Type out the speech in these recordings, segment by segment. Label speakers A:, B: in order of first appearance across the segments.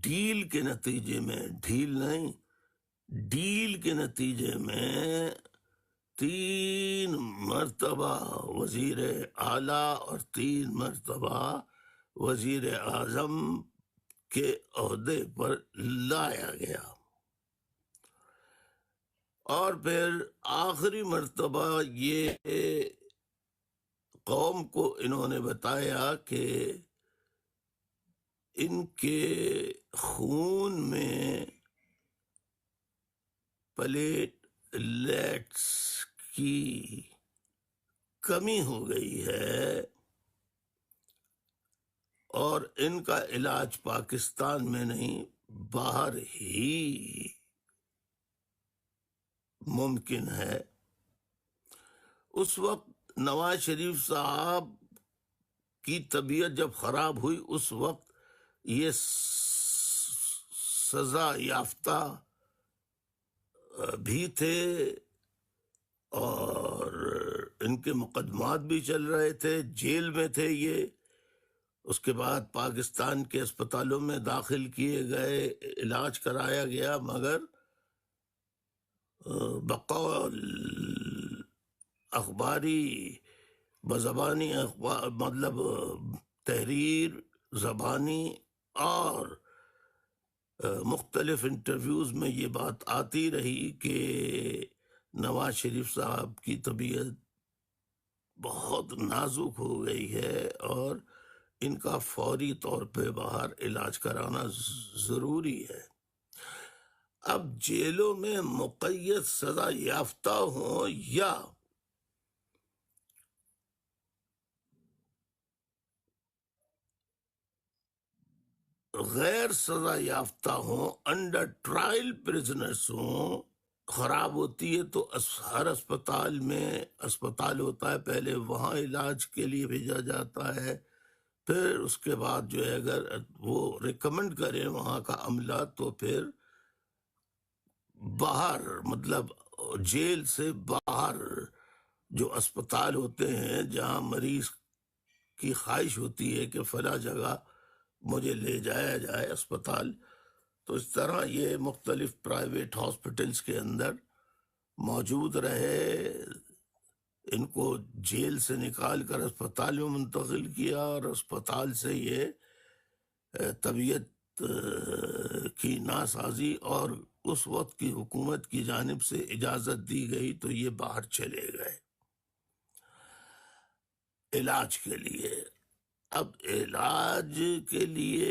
A: Deal کے نتیجے میں، ڈھیل نہیں، ڈیل کے نتیجے میں 3 مرتبہ وزیر اعلیٰ اور 3 مرتبہ وزیر اعظم کے عہدے پر لایا گیا، اور پھر آخری مرتبہ یہ قوم کو انہوں نے بتایا کہ ان کے خون میں پلیٹلیٹس کی کمی ہو گئی ہے اور ان کا علاج پاکستان میں نہیں باہر ہی ممکن ہے۔ اس وقت نواز شریف صاحب کی طبیعت جب خراب ہوئی، اس وقت یہ سزا یافتہ بھی تھے اور ان کے مقدمات بھی چل رہے تھے، جیل میں تھے یہ۔ اس کے بعد پاکستان کے اسپتالوں میں داخل کیے گئے، علاج کرایا گیا، مگر بقول اخباری بزبانی اخبار مطلب تحریر زبانی اور مختلف انٹرویوز میں یہ بات آتی رہی کہ نواز شریف صاحب کی طبیعت بہت نازک ہو گئی ہے اور ان کا فوری طور پہ باہر علاج کرانا ضروری ہے۔ اب جیلوں میں مقید سزا یافتہ ہوں یا غیر سزا یافتہ ہوں، انڈر ٹرائل پرزنرز ہوں، خراب ہوتی ہے تو ہر اسپتال میں اسپتال ہوتا ہے، پہلے وہاں علاج کے لیے بھیجا جاتا ہے، پھر اس کے بعد جو ہے اگر وہ ریکمنڈ کرے وہاں کا عملہ تو پھر باہر مطلب جیل سے باہر جو اسپتال ہوتے ہیں جہاں مریض کی خواہش ہوتی ہے کہ فلاں جگہ مجھے لے جایا جائے اسپتال، تو اس طرح یہ مختلف پرائیویٹ ہاسپٹلز کے اندر موجود رہے، ان کو جیل سے نکال کر اسپتال میں منتقل کیا اور اسپتال سے یہ طبیعت کی ناسازی اور اس وقت کی حکومت کی جانب سے اجازت دی گئی تو یہ باہر چلے گئے علاج کے لیے۔ اب علاج کے لیے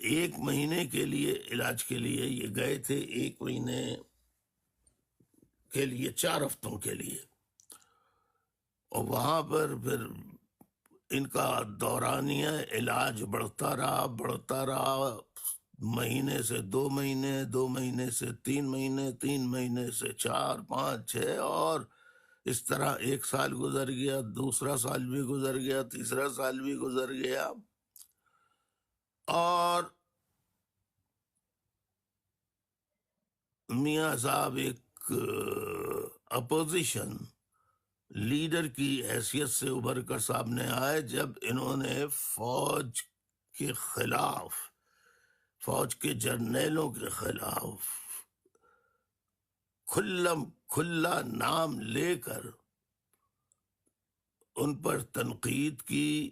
A: 1 مہینے کے لیے علاج کے لیے یہ گئے تھے، 1 مہینے کے لیے 4 ہفتوں کے لیے، اور وہاں پر پھر ان کا دورانیہ علاج بڑھتا رہا، مہینے سے 2 مہینے، 2 مہینے سے 3 مہینے، 3 مہینے سے 4، 5، 6، اور اس طرح 1 سال گزر گیا، دوسرا سال بھی گزر گیا، تیسرا سال بھی گزر گیا، اور میاں صاحب ایک اپوزیشن لیڈر کی حیثیت سے ابھر کر سامنے آئے جب انہوں نے فوج کے خلاف، فوج کے جرنیلوں کے خلاف کھلا نام لے کر ان پر تنقید کی،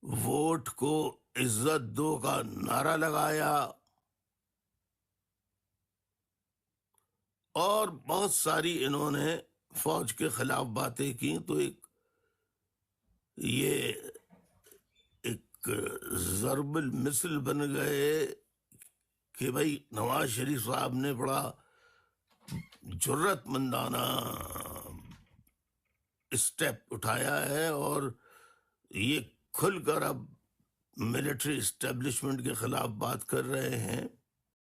A: ووٹ کو عزت دو کا نعرہ لگایا اور بہت ساری انہوں نے فوج کے خلاف باتیں کی، تو یہ ایک ضرب المثل بن گئے کہ بھائی نواز شریف صاحب نے بڑا جرت مندانہ اسٹیپ اٹھایا ہے اور یہ کھل کر اب ملٹری اسٹیبلشمنٹ کے خلاف بات کر رہے ہیں۔